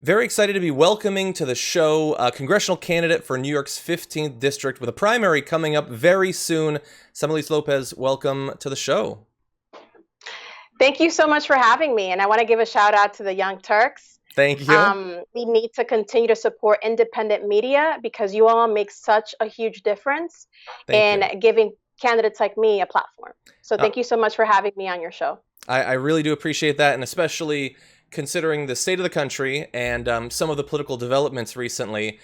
Very excited to be welcoming to the show a congressional candidate for New York's 15th district with a primary coming up very soon. Samelys López, welcome to the show. Thank you so much for having me. And I want to give a shout out to the Young Turks. Thank you. We need to continue to support independent media because you all make such a huge difference in giving candidates like me a platform. So thank you so much for having me on your show. I really do appreciate that, and especially considering the state of the country and some of the political developments recently,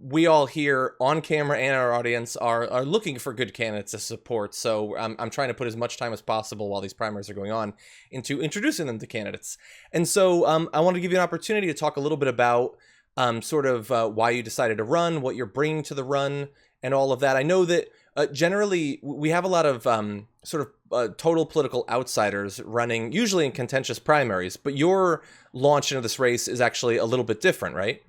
we all here on camera and our audience are looking for good candidates to support. So I'm trying to put as much time as possible while these primaries are going on into introducing them to candidates. And so I want to give you an opportunity to talk a little bit about why you decided to run, what you're bringing to the run, and all of that. I know that generally we have a lot of total political outsiders running, usually in contentious primaries, but your launch into this race is actually a little bit different, right?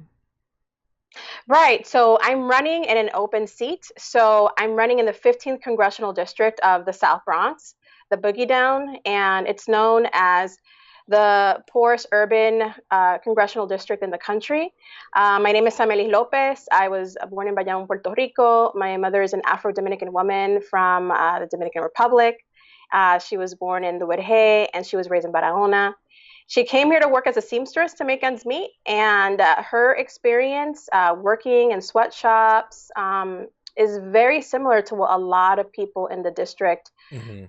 Right. So I'm running in an open seat. So I'm running in the 15th congressional district of the South Bronx, the Boogie Down, and it's known as the poorest urban congressional district in the country. My name is Samelys López. I was born in Bayamón, Puerto Rico. My mother is an Afro-Dominican woman from the Dominican Republic. She was born in the Wedge, and she was raised in Barahona. She came here to work as a seamstress to make ends meet, and her experience working in sweatshops is very similar to what a lot of people in the district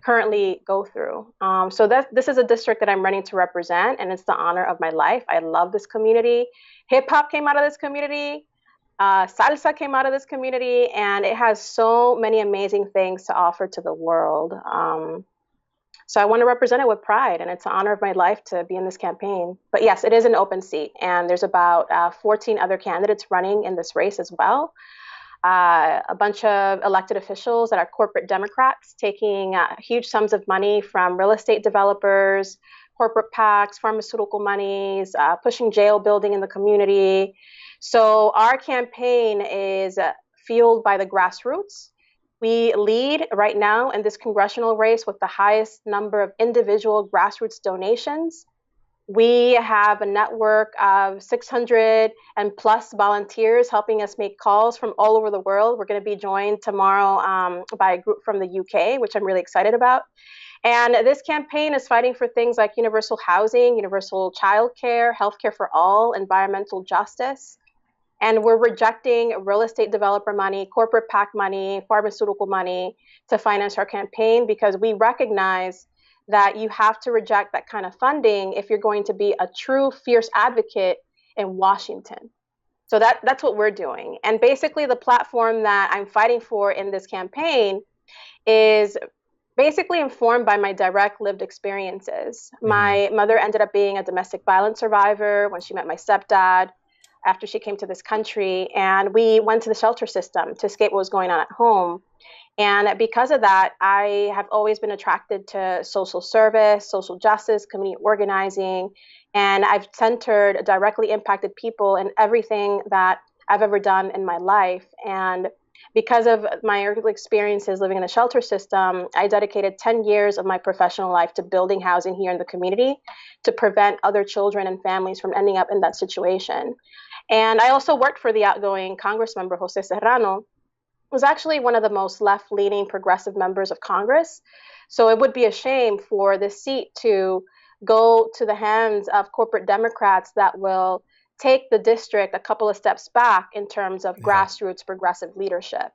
currently go through. So this is a district that I'm running to represent, and it's the honor of my life. I love this community. Hip hop came out of this community. Salsa came out of this community, and it has so many amazing things to offer to the world. So I want to represent it with pride, and it's an honor of my life to be in this campaign. But yes, it is an open seat, and there's about 14 other candidates running in this race as well. A bunch of elected officials that are corporate Democrats taking huge sums of money from real estate developers, corporate PACs, pharmaceutical monies, pushing jail building in the community. So our campaign is fueled by the grassroots. We lead right now in this congressional race with the highest number of individual grassroots donations. We have a network of 600 and plus volunteers helping us make calls from all over the world. We're going to be joined tomorrow by a group from the UK, which I'm really excited about. And this campaign is fighting for things like universal housing, universal childcare, healthcare for all, environmental justice. And we're rejecting real estate developer money, corporate PAC money, pharmaceutical money to finance our campaign because we recognize that you have to reject that kind of funding if you're going to be a true fierce advocate in Washington. So that's what we're doing. And basically the platform that I'm fighting for in this campaign is basically informed by my direct lived experiences. My mother ended up being a domestic violence survivor when she met my stepdad after she came to this country, and we went to the shelter system to escape what was going on at home. And because of that, I have always been attracted to social service, social justice, community organizing, and I've centered directly impacted people in everything that I've ever done in my life. And because of my early experiences living in the shelter system, I dedicated 10 years of my professional life to building housing here in the community to prevent other children and families from ending up in that situation. And I also worked for the outgoing Congressmember José E. Serrano, was actually one of the most left-leaning progressive members of Congress. So it would be a shame for this seat to go to the hands of corporate Democrats that will take the district a couple of steps back in terms of grassroots progressive leadership.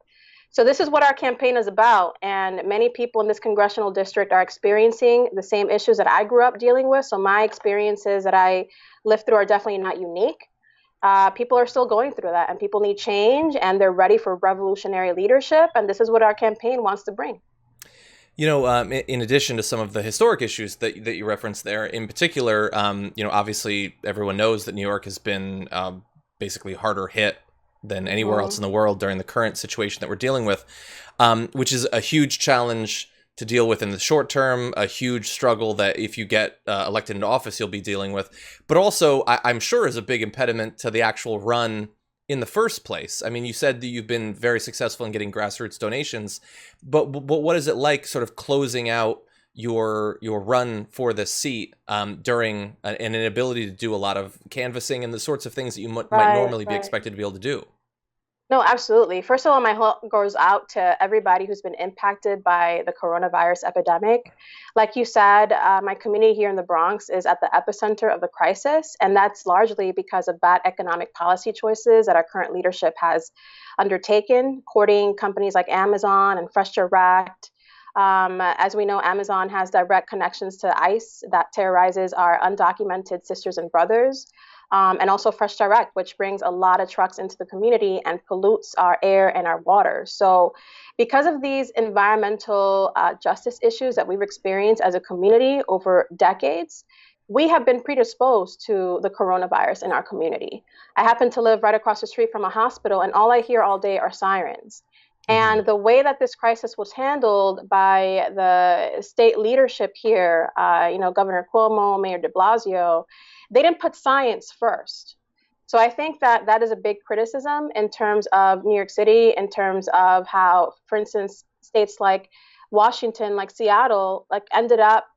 So this is what our campaign is about. And many people in this congressional district are experiencing the same issues that I grew up dealing with. So my experiences that I lived through are definitely not unique. People are still going through that, and people need change, and they're ready for revolutionary leadership. And this is what our campaign wants to bring. You know, in addition to some of the historic issues that you referenced there, in particular, obviously everyone knows that New York has been basically harder hit than anywhere else in the world during the current situation that we're dealing with, which is a huge challenge to deal with in the short term, a huge struggle that if you get elected into office, you'll be dealing with, but also I'm sure is a big impediment to the actual run in the first place. I mean, you said that you've been very successful in getting grassroots donations, but what is it like sort of closing out your run for this seat during an inability to do a lot of canvassing and the sorts of things that you might normally be expected to be able to do. No, absolutely. First of all, my heart goes out to everybody who's been impacted by the coronavirus epidemic. Like you said, my community here in the Bronx is at the epicenter of the crisis, and that's largely because of bad economic policy choices that our current leadership has undertaken, courting companies like Amazon and Fresh Direct. As we know, Amazon has direct connections to ICE that terrorizes our undocumented sisters and brothers. And also Fresh Direct, which brings a lot of trucks into the community and pollutes our air and our water. So because of these environmental justice issues that we've experienced as a community over decades, we have been predisposed to the coronavirus in our community. I happen to live right across the street from a hospital, and all I hear all day are sirens. Mm-hmm. And the way that this crisis was handled by the state leadership here, Governor Cuomo, Mayor de Blasio, they didn't put science first. So I think that that is a big criticism in terms of New York City, in terms of how, for instance, states like Washington, like Seattle, like ended up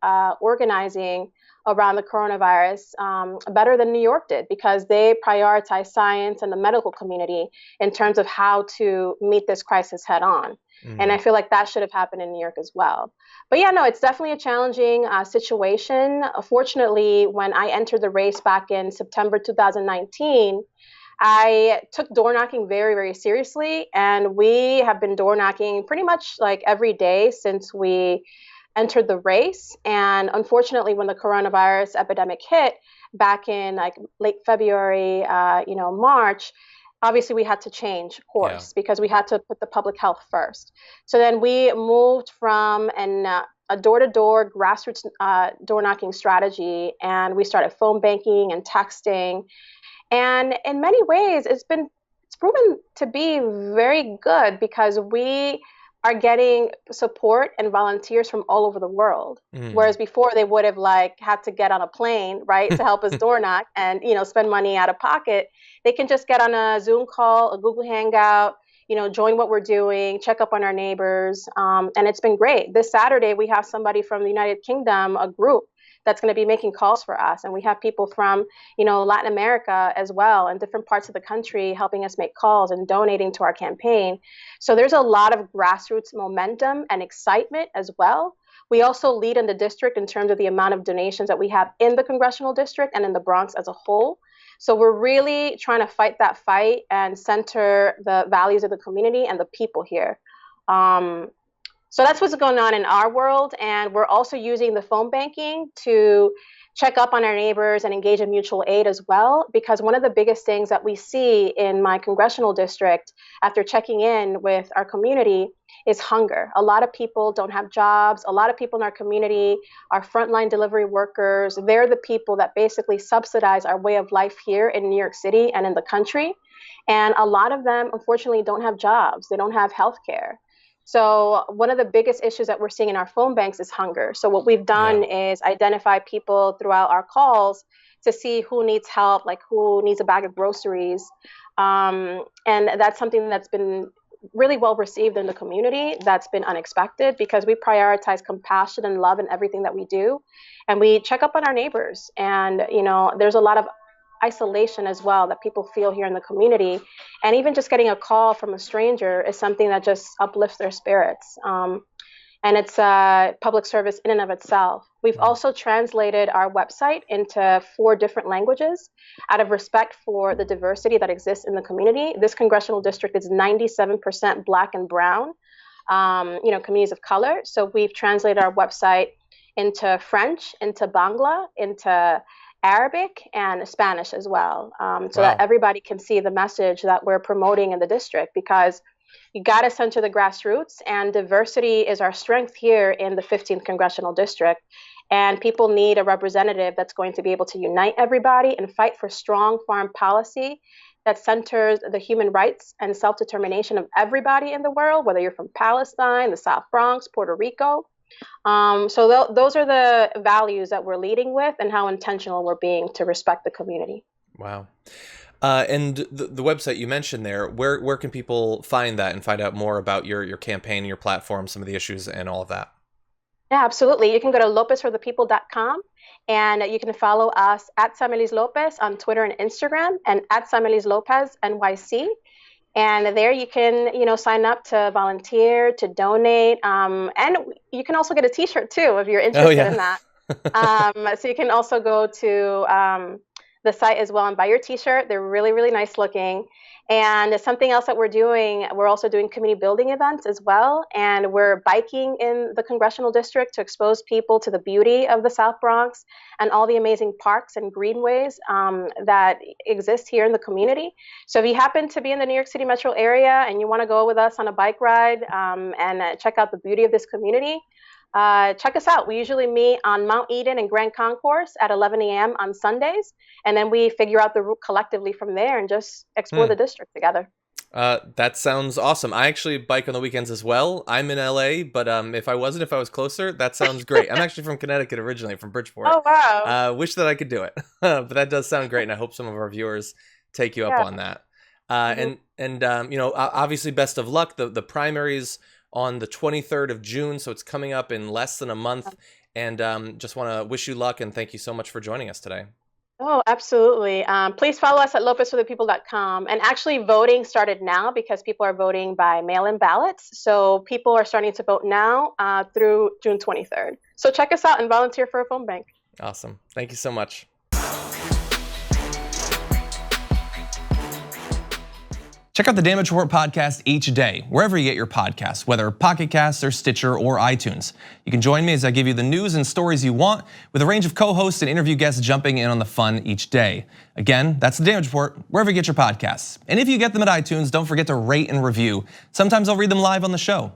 organizing around the coronavirus better than New York did, because they prioritize science and the medical community in terms of how to meet this crisis head on. Mm-hmm. And I feel like that should have happened in New York as well. But yeah, no, it's definitely a challenging situation. Fortunately, when I entered the race back in September 2019, I took door knocking very, very seriously. And we have been door knocking pretty much like every day since we entered the race. And unfortunately, when the coronavirus epidemic hit back in like late February, March, obviously we had to change course because we had to put the public health first. So then we moved from a door-to-door grassroots door knocking strategy, and we started phone banking and texting. And in many ways, it's proven to be very good because we are getting support and volunteers from all over the world. Whereas before they would have had to get on a plane, right, to help us door knock and, spend money out of pocket. They can just get on a Zoom call, a Google Hangout, join what we're doing, check up on our neighbors. And it's been great. This Saturday, we have somebody from the United Kingdom, a group that's going to be making calls for us. And we have people from, Latin America as well, and different parts of the country helping us make calls and donating to our campaign. So there's a lot of grassroots momentum and excitement as well. We also lead in the district in terms of the amount of donations that we have in the congressional district and in the Bronx as a whole. So we're really trying to fight that fight and center the values of the community and the people here. So that's what's going on in our world. And we're also using the phone banking to check up on our neighbors and engage in mutual aid as well. Because one of the biggest things that we see in my congressional district after checking in with our community is hunger. A lot of people don't have jobs. A lot of people in our community are frontline delivery workers. They're the people that basically subsidize our way of life here in New York City and in the country. And a lot of them, unfortunately, don't have jobs. They don't have health care. So one of the biggest issues that we're seeing in our phone banks is hunger. So what we've done is identify people throughout our calls to see who needs help, like who needs a bag of groceries. And that's something that's been really well received in the community. That's been unexpected because we prioritize compassion and love in everything that we do. And we check up on our neighbors. And, there's a lot of isolation as well that people feel here in the community, and even just getting a call from a stranger is something that just uplifts their spirits, and it's a public service in and of itself. We've also translated our website into 4 different languages out of respect for the diversity that exists in the community. This congressional district is 97% Black and brown, communities of color. So we've translated our website into French, into Bangla, into Arabic and Spanish as well, so that everybody can see the message that we're promoting in the district, because you got to center the grassroots, and diversity is our strength here in the 15th congressional district. And people need a representative that's going to be able to unite everybody and fight for strong foreign policy that centers the human rights and self-determination of everybody in the world, whether you're from Palestine, the South Bronx, Puerto Rico. So those are the values that we're leading with, and how intentional we're being to respect the community. Wow. And the website you mentioned there, where can people find that and find out more about your campaign, your platform, some of the issues and all of that? Yeah, absolutely. You can go to lopezforthepeople.com and you can follow us at Samelys López on Twitter and Instagram and at Samelys López NYC. And there you can, sign up to volunteer, to donate, and you can also get a T-shirt too if you're Oh interested yeah. in that. So you can also go to the site as well and buy your T-shirt. They're really, really nice looking. And something else that we're also doing community building events as well. And we're biking in the congressional district to expose people to the beauty of the South Bronx and all the amazing parks and greenways that exist here in the community. So if you happen to be in the New York City metro area and you want to go with us on a bike ride and check out the beauty of this community, check us out. We usually meet on Mount Eden and Grand Concourse at 11 a.m. on Sundays, and then we figure out the route collectively from there and just explore the district together. That sounds awesome. I actually bike on the weekends as well. I'm in LA, but if I was closer, that sounds great. I'm actually from Connecticut originally, from Bridgeport. Oh, wow. Wish that I could do it, but that does sound great, and I hope some of our viewers take you up Yeah. on that. Obviously, best of luck. The primaries on the 23rd of June, so it's coming up in less than a month. And just want to wish you luck and thank you so much for joining us today. Oh, absolutely. Please follow us at lopezforthepeople.com. And actually, voting started now because people are voting by mail-in ballots. So people are starting to vote now through June 23rd. So check us out and volunteer for a phone bank. Awesome. Thank you so much. Check out the Damage Report podcast each day, wherever you get your podcasts, whether Pocket Casts or Stitcher or iTunes. You can join me as I give you the news and stories you want, with a range of co-hosts and interview guests jumping in on the fun each day. Again, that's the Damage Report, wherever you get your podcasts. And if you get them at iTunes, don't forget to rate and review. Sometimes I'll read them live on the show.